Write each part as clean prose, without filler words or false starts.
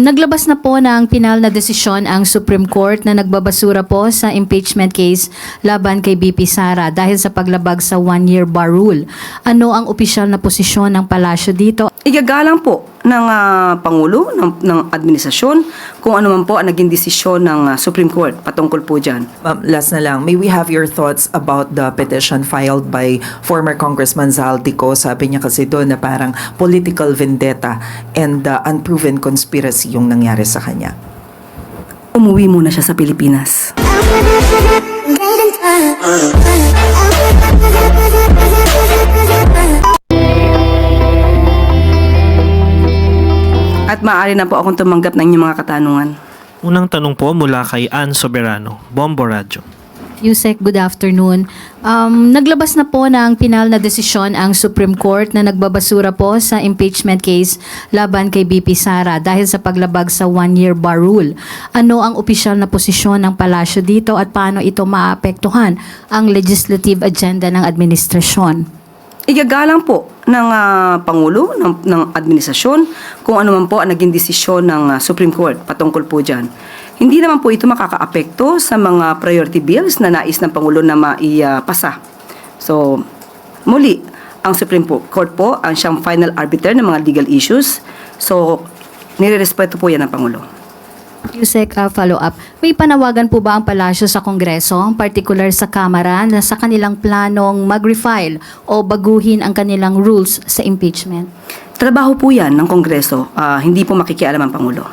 Naglabas na po ng pinal na desisyon ang Supreme Court na nagbabasura po sa impeachment case laban kay BP Sara dahil sa paglabag sa one-year bar rule. Ano ang opisyal na posisyon ng palasyo dito? Igagalang po ng Pangulo, ng administrasyon, kung ano man po ang naging desisyon ng Supreme Court patungkol po dyan. Last na lang, may we have your thoughts about the petition filed by former Congressman Zaldico? Sabi niya kasi doon na parang political vendetta and unproven conspiracy yung nangyari sa kanya. Umuwi muna siya sa Pilipinas. At maaari na po akong tumanggap ng inyong mga katanungan. Unang tanong po mula kay Ann Soberano, Bombo Radyo. Yusek, good afternoon. Naglabas na po ng pinal na desisyon ang Supreme Court na nagbabasura po sa impeachment case laban kay BP Sara dahil sa paglabag sa one-year bar rule. Ano ang opisyal na posisyon ng palasyo dito at paano ito maapektuhan ang legislative agenda ng administrasyon? Igagalang po ng Pangulo, ng administrasyon, kung ano man po ang naging desisyon ng Supreme Court patungkol po dyan. Hindi naman po ito makakaapekto sa mga priority bills na nais ng Pangulo na maipasa. So, muli, ang Supreme Court po ang siyang final arbiter ng mga legal issues. So, nirerespeto po yan ng Pangulo. Yusek, follow-up. May panawagan po ba ang palasyo sa Kongreso, particular sa Kamara, na sa kanilang planong mag-refile o baguhin ang kanilang rules sa impeachment? Trabaho po yan ng Kongreso. Hindi po makikialam ang Pangulo.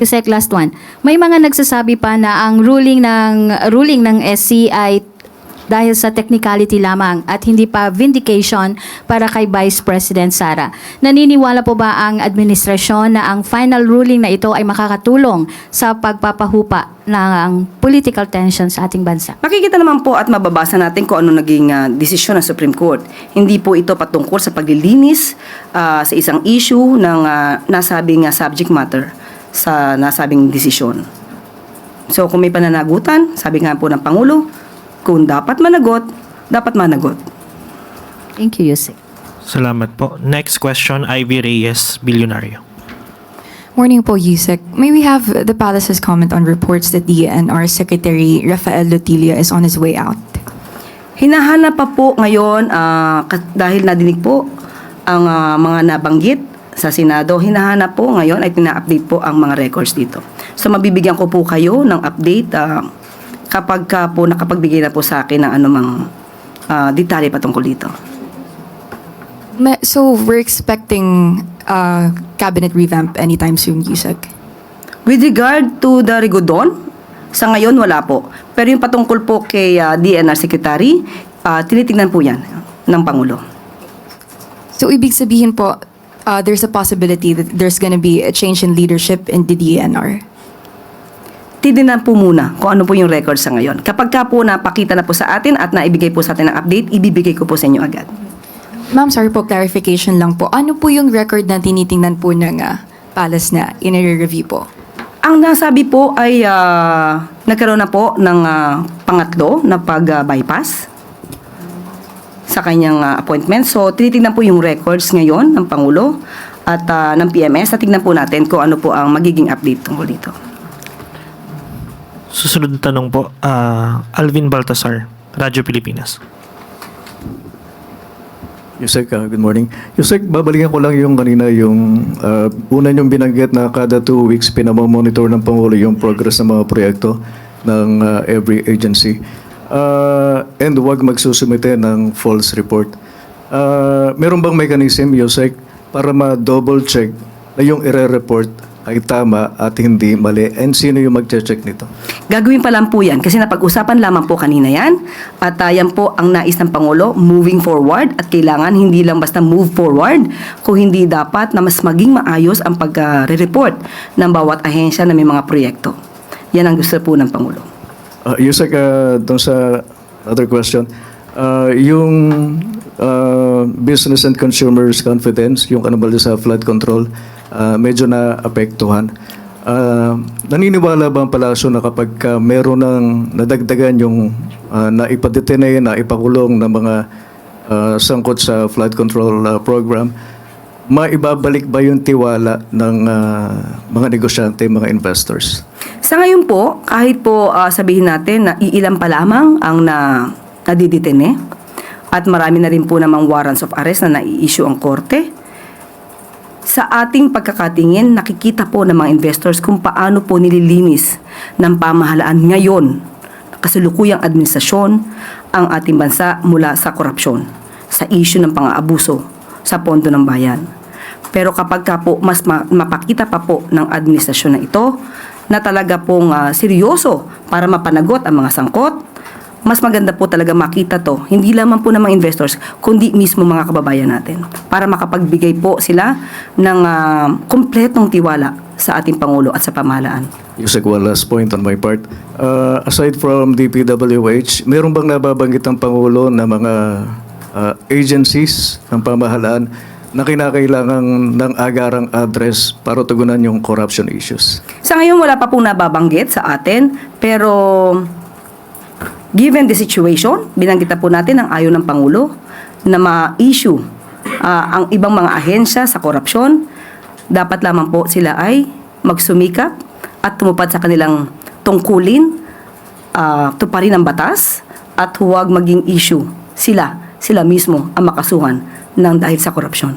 Yusek, last one. May mga nagsasabi pa na ang ruling ng SC ay dahil sa technicality lamang at hindi pa vindication para kay Vice President Sara. Naniniwala po ba ang administrasyon na ang final ruling na ito ay makakatulong sa pagpapahupa ng political tension sa ating bansa? Makikita naman po at mababasa natin kung ano naging desisyon ng Supreme Court. Hindi po ito patungkol sa paglilinis sa isang issue ng nasabing subject matter sa nasabing desisyon. So kung may pananagutan, sabi nga po ng Pangulo, kung dapat managot, dapat managot. Thank you, Yusek. Salamat po. Next question, Ivy Reyes, Bilyonaryo. Morning po, Yusek. May we have the palace's comment on reports that DNR Secretary Rafael Lotilla is on his way out? Hinahanap pa po ngayon dahil nadinig po ang mga nabanggit sa Senado. Hinahanap po ngayon ay tina-update po ang mga records dito. So mabibigyan ko po kayo ng update kapag po nakapagbigay na po sa akin ng anumang detalye patungkol dito. So we're expecting cabinet revamp anytime soon, Yusek? With regard to the Rigodon, sa ngayon wala po. Pero yung patungkol po kay DNR Secretary, tinitingnan po yan ng Pangulo. So ibig sabihin po, there's a possibility that there's gonna be a change in leadership in the DNR? Titignan po muna kung ano po yung record sa ngayon. Kapag ka po napakita na po sa atin at naibigay po sa atin ng update, ibibigay ko po sa inyo agad. Ma'am, sorry po, clarification lang po. Ano po yung record na tinitingnan po ng palace na i-review po? Ang nasabi po ay nagkaroon na po ng pangatlo na pag-bypass sa kanyang appointment. So, tinitingnan po yung records ngayon ng Pangulo at ng PMS. Tingnan po natin kung ano po ang magiging update tungkol dito. Susunod na tanong po, Alvin Baltasar, Radyo Pilipinas. Yusek, good morning. Yusek, babalikan ko lang yung kanina yung una yung binanggit na kada 2 weeks pinamamonitor ng Pangulo yung progress ng mga proyekto ng every agency. And huwag magsusumite ng false report. Meron bang mechanism, Yusek, para ma-double check na yung ire-report ay tama at hindi mali? And sino yung mag-check nito? Gagawin pa lang po yan kasi napag-usapan lamang po kanina yan at yan po ang nais ng Pangulo moving forward at kailangan hindi lang basta move forward kung hindi dapat na mas maging maayos ang pag-report ng bawat ahensya na may mga proyekto. Yan ang gusto po ng Pangulo. Yusek, doon sa other question, yung business and consumers confidence, yung ano ba sa flood control, medyo na-apektuhan. Naniniwala ba ang palasyo na kapag meron ng nadagdagan yung naipadetene, naipakulong ng mga sangkot sa flood control program, maibabalik ba yung tiwala ng mga negosyante, mga investors? Sa ngayon po, kahit po sabihin natin na iilan pa lamang ang nadidetene at marami na rin po namang warrants of arrest na nai-issue ang korte, sa ating pagkakatingin, nakikita po ng mga investors kung paano po nililinis ng pamahalaan ngayon, kasalukuyang administrasyon, ang ating bansa mula sa korupsyon, sa issue ng pang-aabuso sa pondo ng bayan. Pero kapag ka po mas mapakita pa po ng administrasyon na ito na talaga pong seryoso para mapanagot ang mga sangkot, mas maganda po talaga makita to, hindi lamang po ng mga investors, kundi mismo mga kababayan natin, para makapagbigay po sila ng kumpletong tiwala sa ating Pangulo at sa pamahalaan. Yusek, one last point on my part. Aside from DPWH, meron bang nababanggit ang Pangulo na mga agencies ng pamahalaan na kinakailangan ng agarang address para tugunan yung corruption issues? Sa ngayon, wala pa pong nababanggit sa atin, pero given the situation, binanggit na po natin ang ayaw ng Pangulo na ma-issue ang ibang mga ahensya sa korupsyon. Dapat lamang po sila ay magsumikap at tumupad sa kanilang tungkulin, tuparin ang batas at huwag maging issue sila mismo ang makasuhan ng dahil sa korupsyon.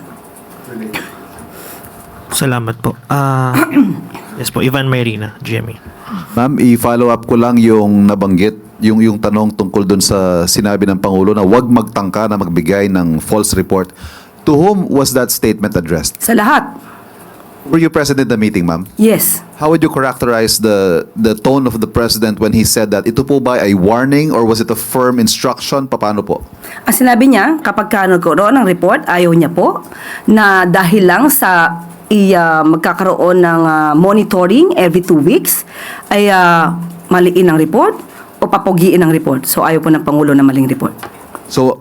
Salamat po. Yes po, Ivan Mayrina, GMA. Ma'am, i-follow up ko lang yung nabanggit, yung tanong tungkol dun sa sinabi ng Pangulo na huwag magtangka na magbigay ng false report. To whom was that statement addressed? Sa lahat, Were you present in the meeting, ma'am? yes. How would you characterize the tone of the President when he said that? Ito po ba ay warning or was it a firm instruction? Paano po? Ang sinabi niya, kapag nagkaroon ng report, ayaw niya po na dahil lang sa magkakaroon ng monitoring every 2 weeks, ay maliin ang report o papugiin ang report. So ayaw po ng Pangulo na maling report. So,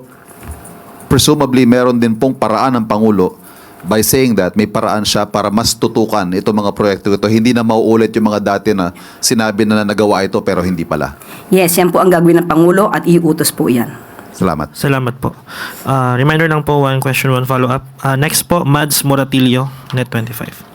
presumably meron din pong paraan ng Pangulo by saying that may paraan siya para mas tutukan itong mga proyekto ito. Hindi na mauulit yung mga dati na sinabi na nagawa ito pero hindi pala. Yes, yan po ang gagawin ng Pangulo at iutos po yan. Salamat. Salamat po. Reminder lang po, one question, one follow-up. Next po, Mads Moratilio, Net25.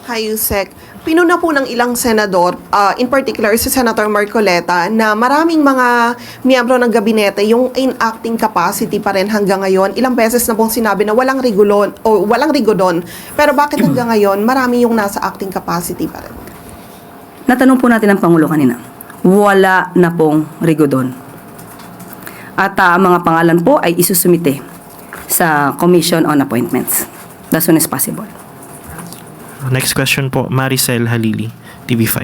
Hi, Yusek. Pinuna po ng ilang senador, in particular si Senator Marcoleta, na maraming mga miyembro ng gabinete yung in acting capacity pa rin hanggang ngayon. Ilang beses na pong sinabi na walang rigodon. Pero bakit hanggang ngayon marami yung nasa acting capacity pa rin? Natanong po natin ang Pangulo kanina. Wala na pong rigodon. At ang mga pangalan po ay isusumite sa Commission on Appointments as soon as possible. Next question po, Maricel Halili, TV5.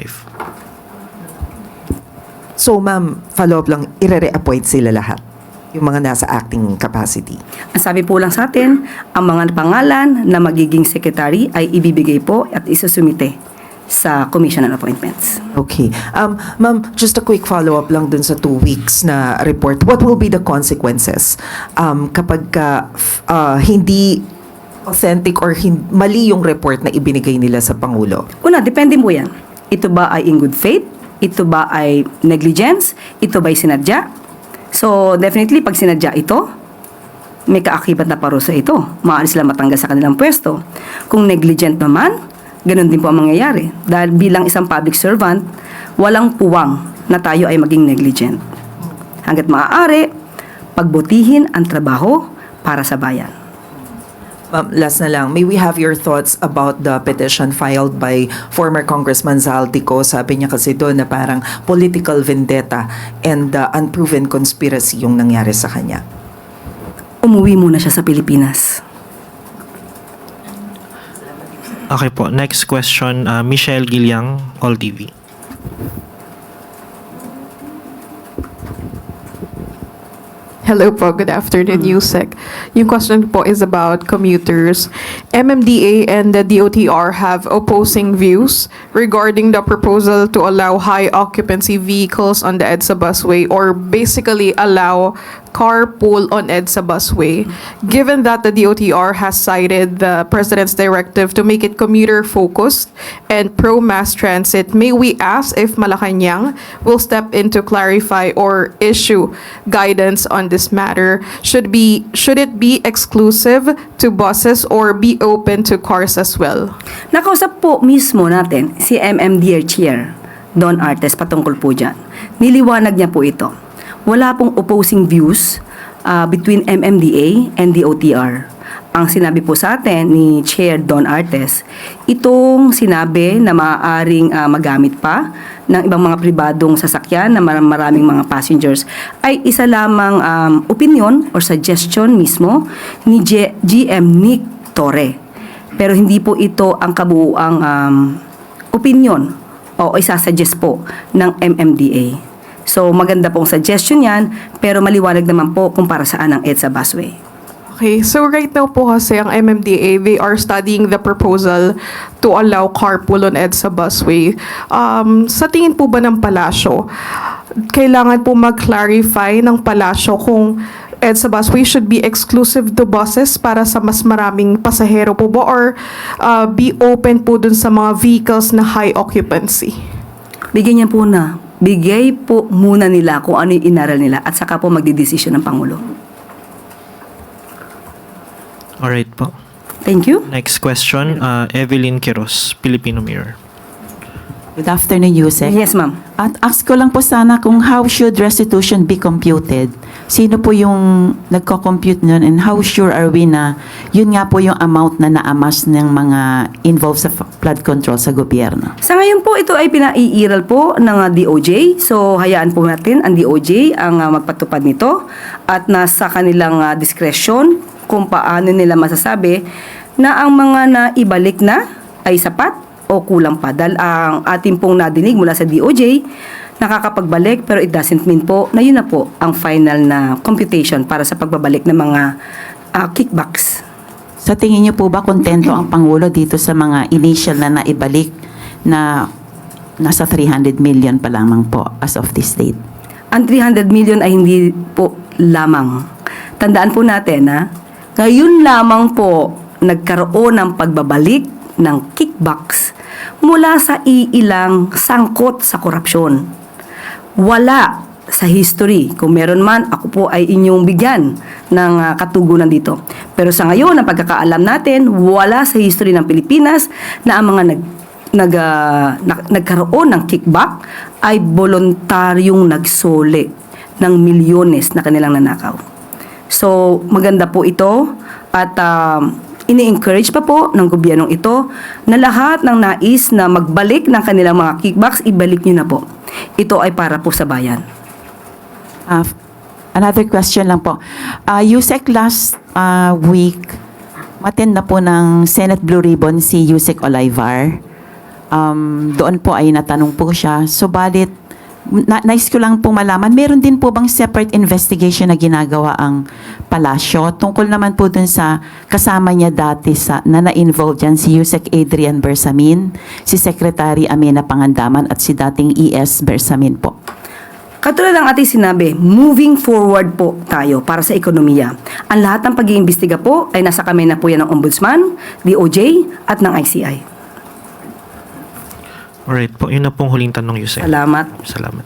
So ma'am, follow-up lang, ire-reappoint sila lahat? Yung mga nasa acting capacity? Ang sabi po lang sa atin, ang mga pangalan na magiging secretary ay ibibigay po at isusumite sa Commission on Appointments. Okay. Ma'am, just a quick follow-up lang dun sa 2 weeks na report. What will be the consequences kapag hindi authentic or mali yung report na ibinigay nila sa Pangulo? Una, depende po yan. Ito ba ay in good faith? Ito ba ay negligence? Ito ba ay sinadya? So, definitely, pag sinadya ito, may kaakibat na parusa ito. Maaari sila matanggal sa kanilang pwesto. Kung negligent naman, ganun din po ang mangyayari. Dahil bilang isang public servant, walang puwang na tayo ay maging negligent. Hanggat maaari, pagbutihin ang trabaho para sa bayan. Ma'am, last na lang, may we have your thoughts about the petition filed by former Congressman Zaltico? Sabi niya kasi doon na parang political vendetta and unproven conspiracy yung nangyari sa kanya. Umuwi muna siya sa Pilipinas. Okay po, next question, Michelle Giliang, All TV. Hello po, good afternoon, Yusek. Yung question po is about commuters. MMDA and the DOTR have opposing views regarding the proposal to allow high occupancy vehicles on the EDSA busway or basically allow carpool on EDSA busway. Given that the DOTR has cited the President's directive to make it commuter-focused and pro-mass transit, may we ask if Malacanang will step in to clarify or issue guidance on this matter? Should it be exclusive to buses or be open to cars as well? Nakausap po mismo natin si MMDA Chair, Don Artes, patungkol po dyan. Niliwanag niya po ito. Wala pong opposing views between MMDA and DOTR. Ang sinabi po sa atin ni Chair Don Artes, itong sinabi na maaaring magamit pa ng ibang mga pribadong sasakyan na maraming mga passengers ay isa lamang opinion or suggestion mismo ni GM Nick Torre. Pero hindi po ito ang kabuuang opinion o isasuggest po ng MMDA. So maganda pong suggestion yan, pero maliwanag naman po kung para saan ang EDSA busway. Okay, so right now po kasi ang MMDA, they are studying the proposal to allow carpool on EDSA busway. Sa tingin po ba ng palasyo, kailangan po mag-clarify ng palasyo kung EDSA busway should be exclusive to buses para sa mas maraming pasahero po ba, or be open po dun sa mga vehicles na high occupancy? Bigyan niya po na. Bigay po muna nila kung ano yung inaral nila at saka po magdidesisyon ng Pangulo. Alright po. Thank you. Next question, Evelyn Quiros, Filipino Mirror. Good afternoon, Yusek. Yes, ma'am. At ask ko lang po sana kung how should restitution be computed? Sino po yung nagko-compute nun, and how sure are we na yun nga po yung amount na naamas ng mga involved sa flood control sa gobyerno? Sa ngayon po, ito ay pinaiiral po ng DOJ. So, hayaan po natin ang DOJ ang magpatupad nito at nasa kanilang discretion kung paano nila masasabi na ang mga naibalik na ay sapat o kulang pa. Dahil ang ating pong nadinig mula sa DOJ, nakakapagbalik, pero it doesn't mean po na yun na po ang final na computation para sa pagbabalik ng mga kickbacks. Sa tingin niyo po ba kontento ang Pangulo dito sa mga initial na naibalik na nasa 300 million pa lamang po as of this date? Ang 300 million ay hindi po lamang. Tandaan po natin na ngayon lamang po nagkaroon ng pagbabalik ng kickbacks mula sa iilang sangkot sa korupsyon. Wala sa history. Kung meron man, ako po ay inyong bigyan ng katugunan dito. Pero sa ngayon, ang pagkakaalam natin, wala sa history ng Pilipinas na ang mga nagkaroon ng kickback ay voluntaryong nagsole ng milyones na kanilang nanakaw. So, maganda po ito at ini-encourage pa po ng gobyernong ito na lahat ng nais na magbalik ng kanilang mga kickbacks, ibalik nyo na po. Ito ay para po sa bayan. Another question lang po. Yusek, last week, matin na po ng Senate Blue Ribbon si Yusek Olivar. Doon po ay natanong po siya. Subalit, nais ko lang pong malaman, meron din po bang separate investigation na ginagawa ang palasyo? Tungkol naman po dun sa kasama niya dati na na-involve dyan, si Yusek Adrian Bersamin, si Secretary Amina Pangandaman at si dating ES Bersamin po. Katulad ng ating sinabi, moving forward po tayo para sa ekonomiya. Ang lahat ng pag-iimbestiga po ay nasa kamay na po yan ng Ombudsman, DOJ at ng ICI. Alright po, yun na pong huling tanong, Yusek. Salamat. Salamat.